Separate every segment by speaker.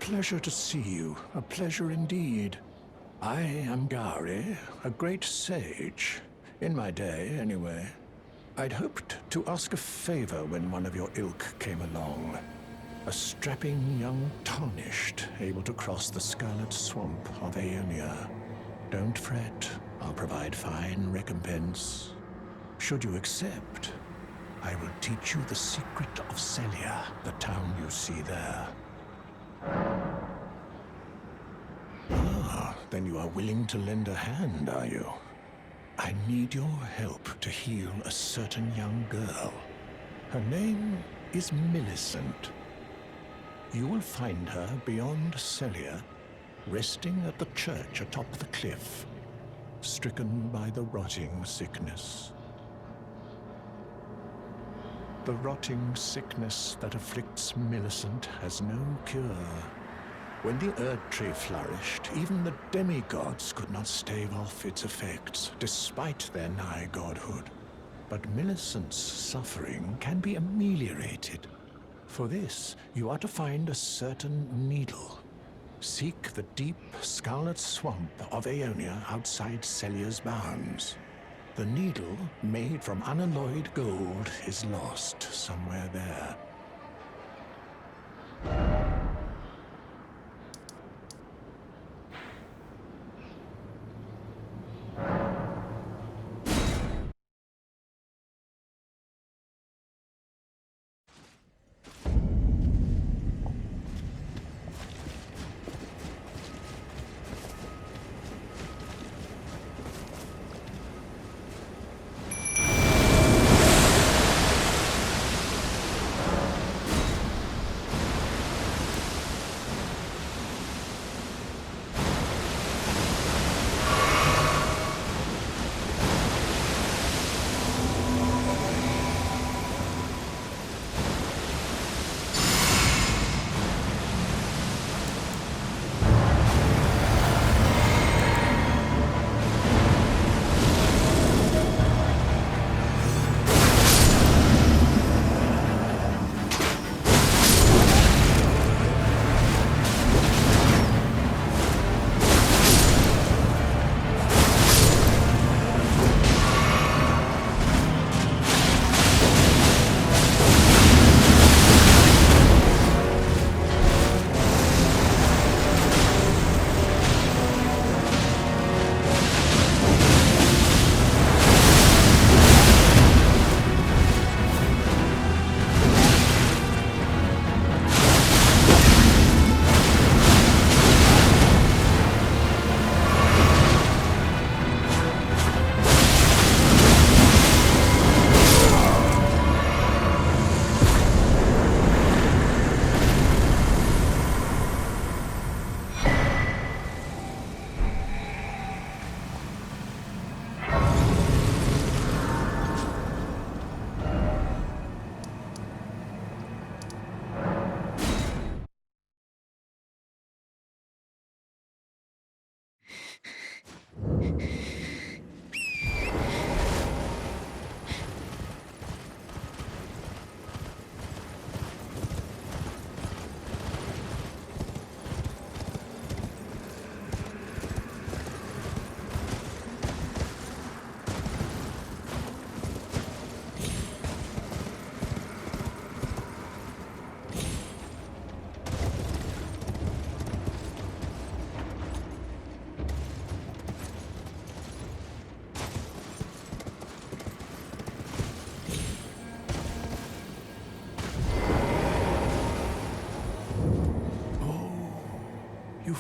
Speaker 1: pleasure to see you. A pleasure indeed. I am Gari, a great sage. In my day, anyway. I'd hoped to ask a favor when one of your ilk came along. A strapping young tarnished, able to cross the scarlet swamp of Aeonia. Don't fret, I'll provide fine recompense. Should you accept, I will teach you the secret of Celia, the town you see there. Ah, then you are willing to lend a hand, are you? I need your help to heal a certain young girl. Her name is Millicent. You will find her beyond Celia, resting at the church atop the cliff, stricken by the rotting sickness. The rotting sickness that afflicts Millicent has no cure. When the Erd Tree flourished, even the demigods could not stave off its effects, despite their nigh godhood. But Millicent's suffering can be ameliorated. For this, you are to find a certain needle. Seek the deep, scarlet swamp of Aeonia outside Celia's bounds. The needle, made from unalloyed gold, is lost somewhere there.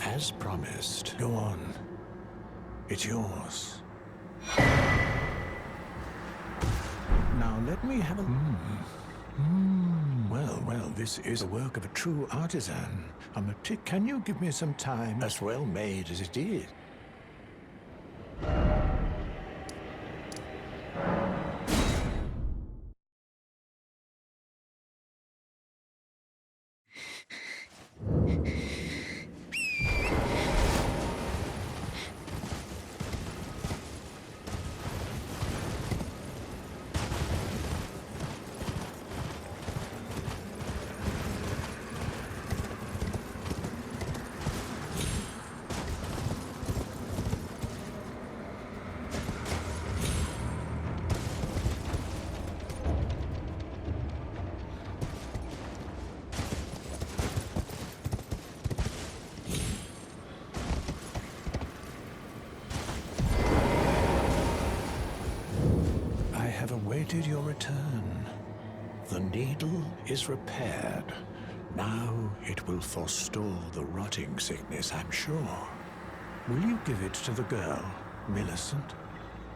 Speaker 1: As promised. Go on. It's yours. Now let me have a... Well, this is the work of a true artisan. Can you give me some time? As well made as it is. awaited your return. The needle is repaired. Now it will forestall the rotting sickness, I'm sure. Will you give it to the girl, Millicent?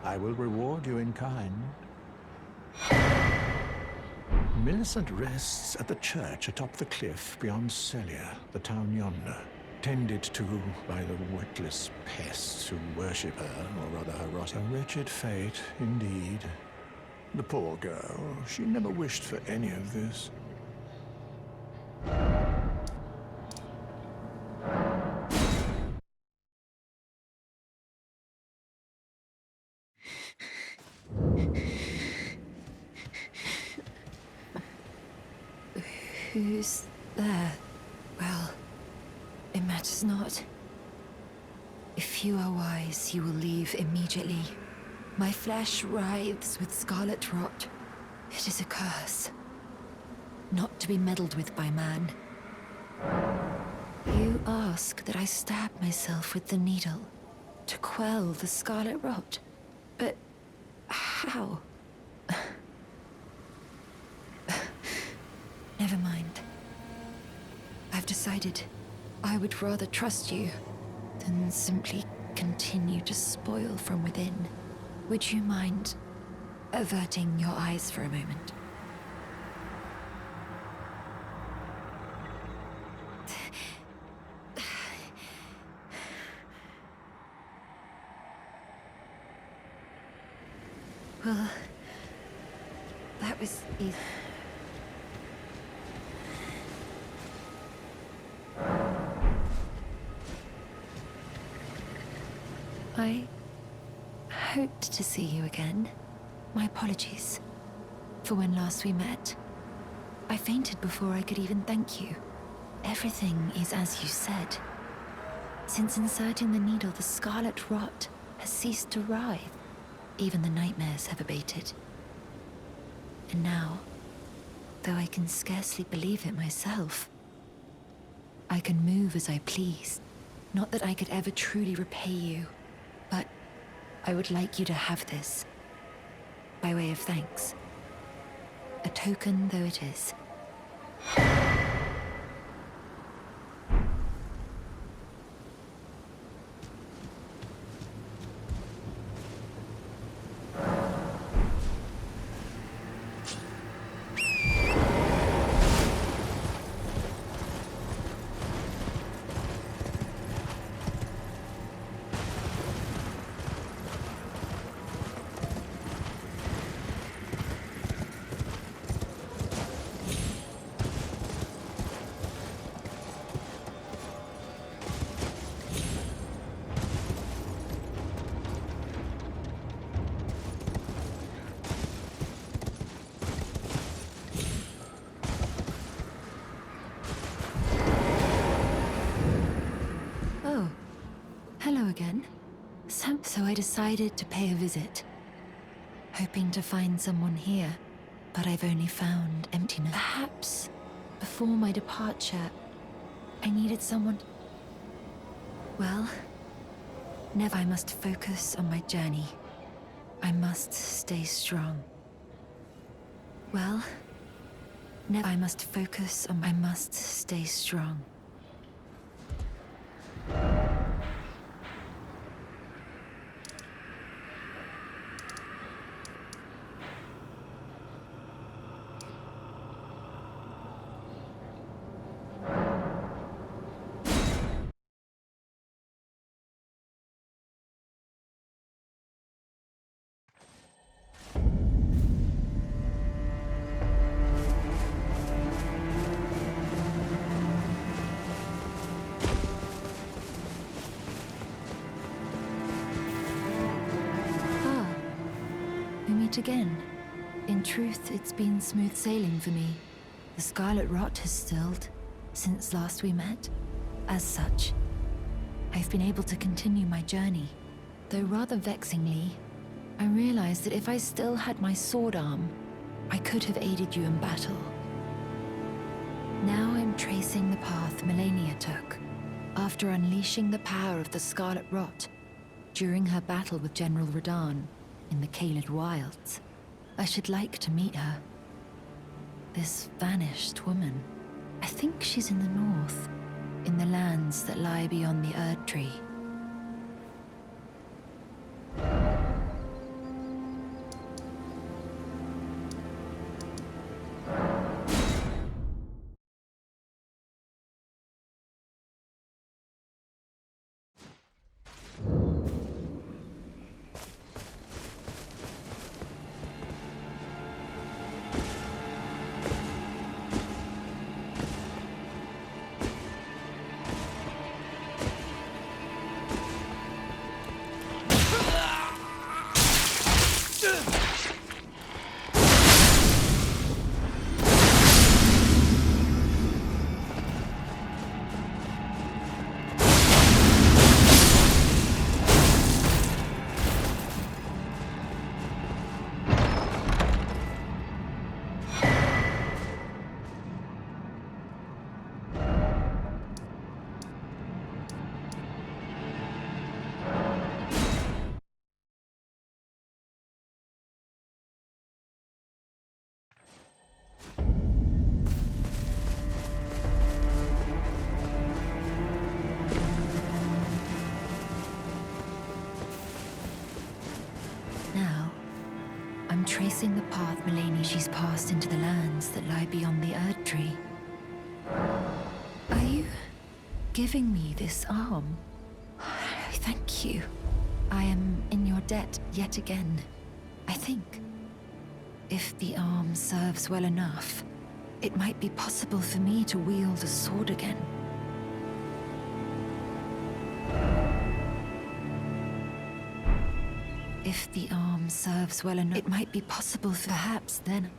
Speaker 1: I will reward you in kind. Millicent rests at the church atop the cliff beyond Celia, the town yonder, tended to by the witless pests who worship her, or rather her rot. A wretched fate, indeed. The poor girl, she never wished for any of this.
Speaker 2: Who's there? Well, it matters not. If you are wise, you will leave immediately. My flesh writhes with scarlet rot. It is a curse, not to be meddled with by man. You ask that I stab myself with the needle to quell the scarlet rot. But how? Never mind. I've decided I would rather trust you than simply continue to spoil from within. Would you mind averting your eyes for a moment? Well, that was easy. I hoped to see you again. My apologies for when last we met. I fainted before I could even thank you. Everything is as you said. Since inserting the needle, the scarlet rot has ceased to writhe. Even the nightmares have abated. And now, though I can scarcely believe it myself, I can move as I please. Not that I could ever truly repay you, but I would like you to have this, by way of thanks. A token though it is. Hello again. So I decided to pay a visit, hoping to find someone here, but I've only found emptiness. Perhaps before my departure, I needed someone. Well, never. I must focus on my journey. I must stay strong. Well, never. I must focus on. I must stay strong. Again. In truth, it's been smooth sailing for me. The scarlet rot has stilled since last we met. As such, I've been able to continue my journey. Though rather vexingly, I realized that if I still had my sword arm, I could have aided you in battle. Now I'm tracing the path Melania took after unleashing the power of the scarlet rot during her battle with General Radahn in the Caelid Wilds. I should like to meet her. This vanished woman. I think she's in the north, in the lands that lie beyond the Erd Tree. Tracing the path she's passed into the lands that lie beyond the Erd Tree. Are you giving me this arm? Thank you. I am in your debt yet again, I think. If the arm serves well enough, it might be possible for me to wield a sword again. If the arm serves well enough, it might be possible, perhaps then.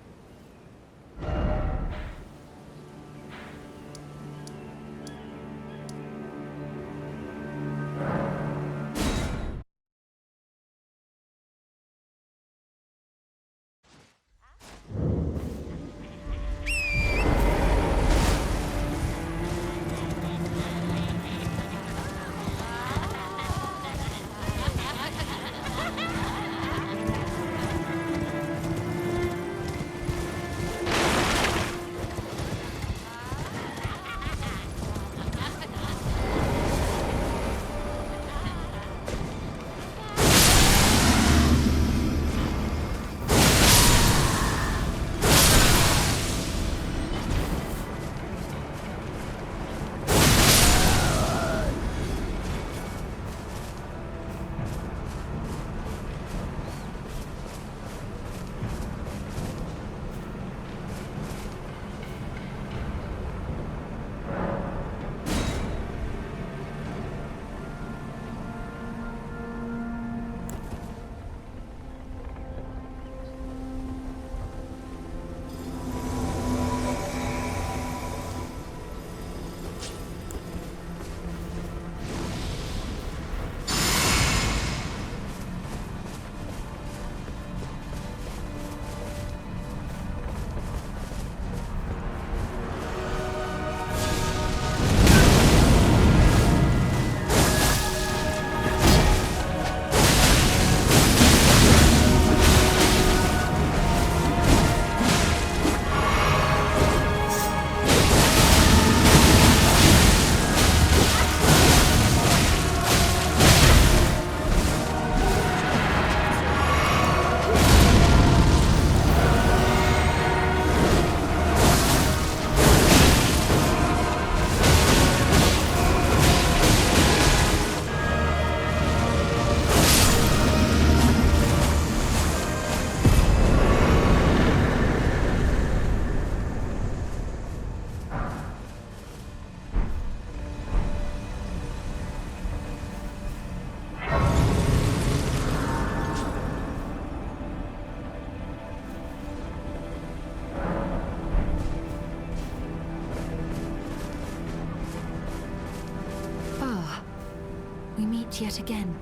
Speaker 2: Yet again,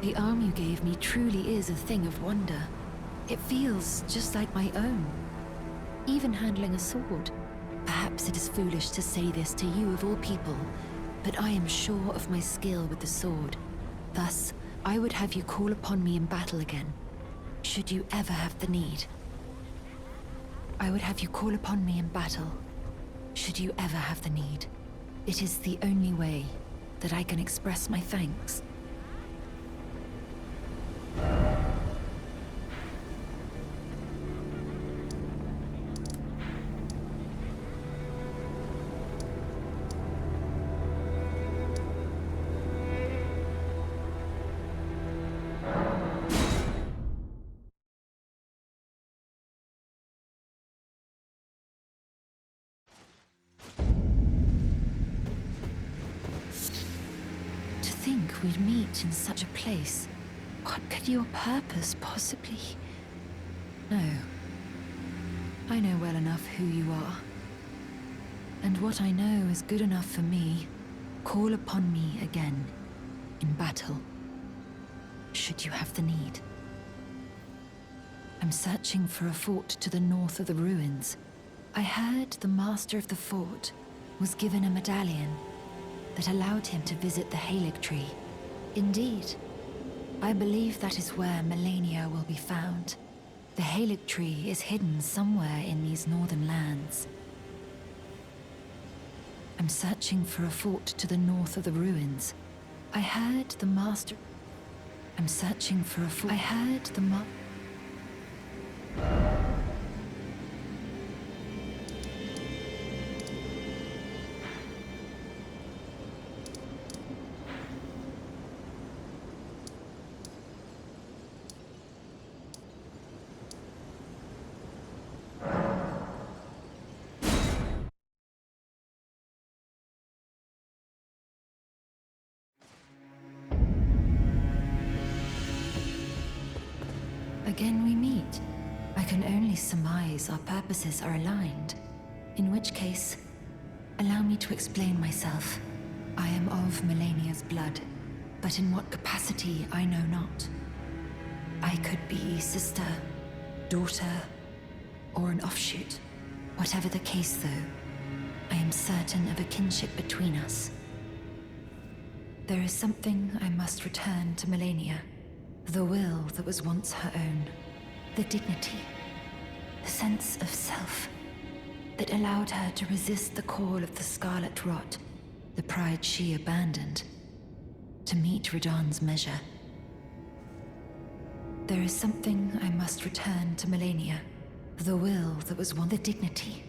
Speaker 2: the arm you gave me truly is a thing of wonder. It feels just like my own. Even handling a sword. Perhaps it is foolish to say this to you of all people, but I am sure of my skill with the sword. Thus, I would have you call upon me in battle again, should you ever have the need. I would have you call upon me in battle, should you ever have the need. It is the only way that I can express my thanks. To think we'd meet in such a place. What could your purpose possibly... No. I know well enough who you are. And what I know is good enough for me. Call upon me again, in battle, should you have the need. I'm searching for a fort to the north of the ruins. I heard the master of the fort was given a medallion that allowed him to visit the Halig tree. Indeed, I believe that is where Melania will be found. The Halig tree is hidden somewhere in these northern lands. I'm searching for a fort to the north of the ruins. I heard the master... I'm searching for a fort... I heard the Again we meet. I can only surmise our purposes are aligned. In which case, allow me to explain myself. I am of Melania's blood, but in what capacity I know not. I could be sister, daughter, or an offshoot. Whatever the case though, I am certain of a kinship between us. There is something I must return to Melania. The will that was once her own. The dignity. The sense of self that allowed her to resist the call of the Scarlet Rot. The pride she abandoned to meet Radahn's measure. There is something I must return to Melania. The will that was once the dignity.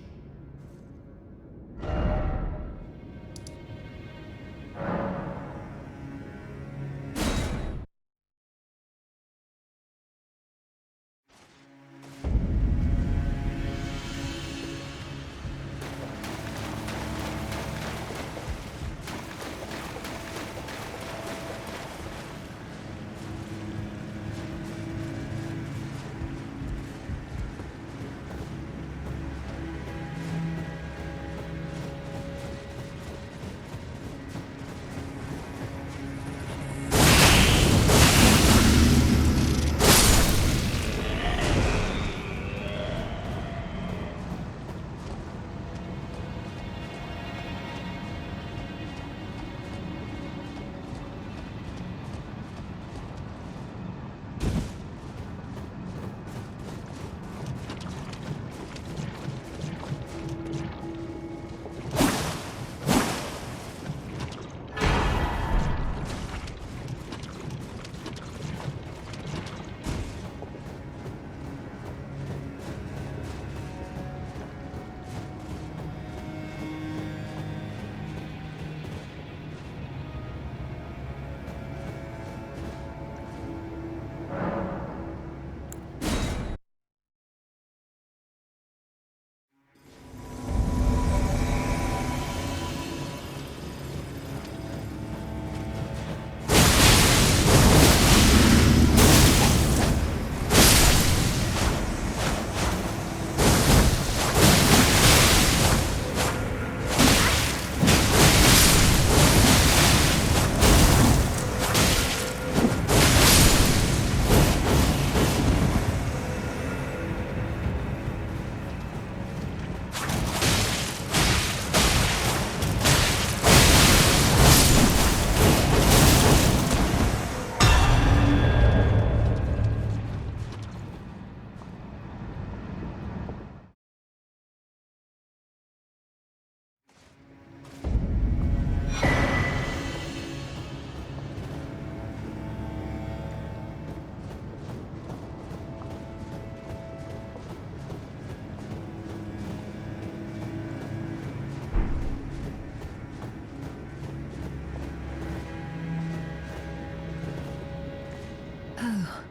Speaker 2: Oh.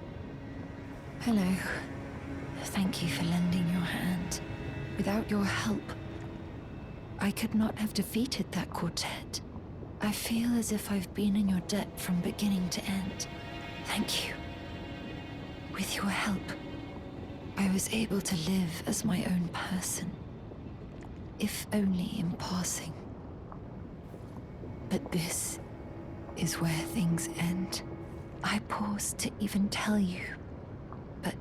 Speaker 2: Hello. Thank you for lending your hand. Without your help, I could not have defeated that quartet. I feel as if I've been in your debt from beginning to end. Thank you. With your help, I was able to live as my own person, if only in passing. But this is where things end. I paused to even tell you, but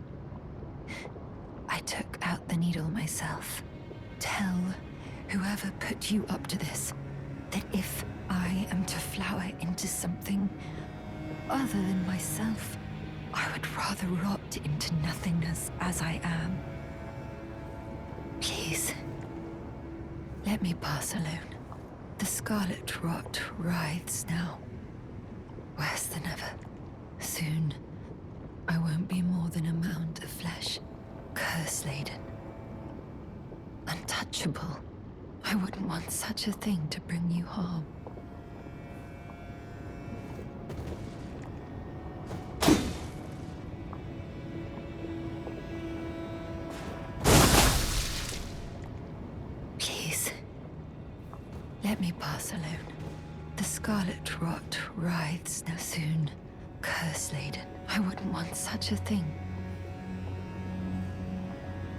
Speaker 2: I took out the needle myself. Tell whoever put you up to this that if I am to flower into something other than myself, I would rather rot into nothingness as I am. Please, let me pass alone. The scarlet rot writhes now, worse than ever. Soon, I won't be more than a mound of flesh, curse-laden. Untouchable. I wouldn't want such a thing to bring you harm. Please, let me pass alone. The scarlet rot writhes now. Soon, curse-laden. I wouldn't want such a thing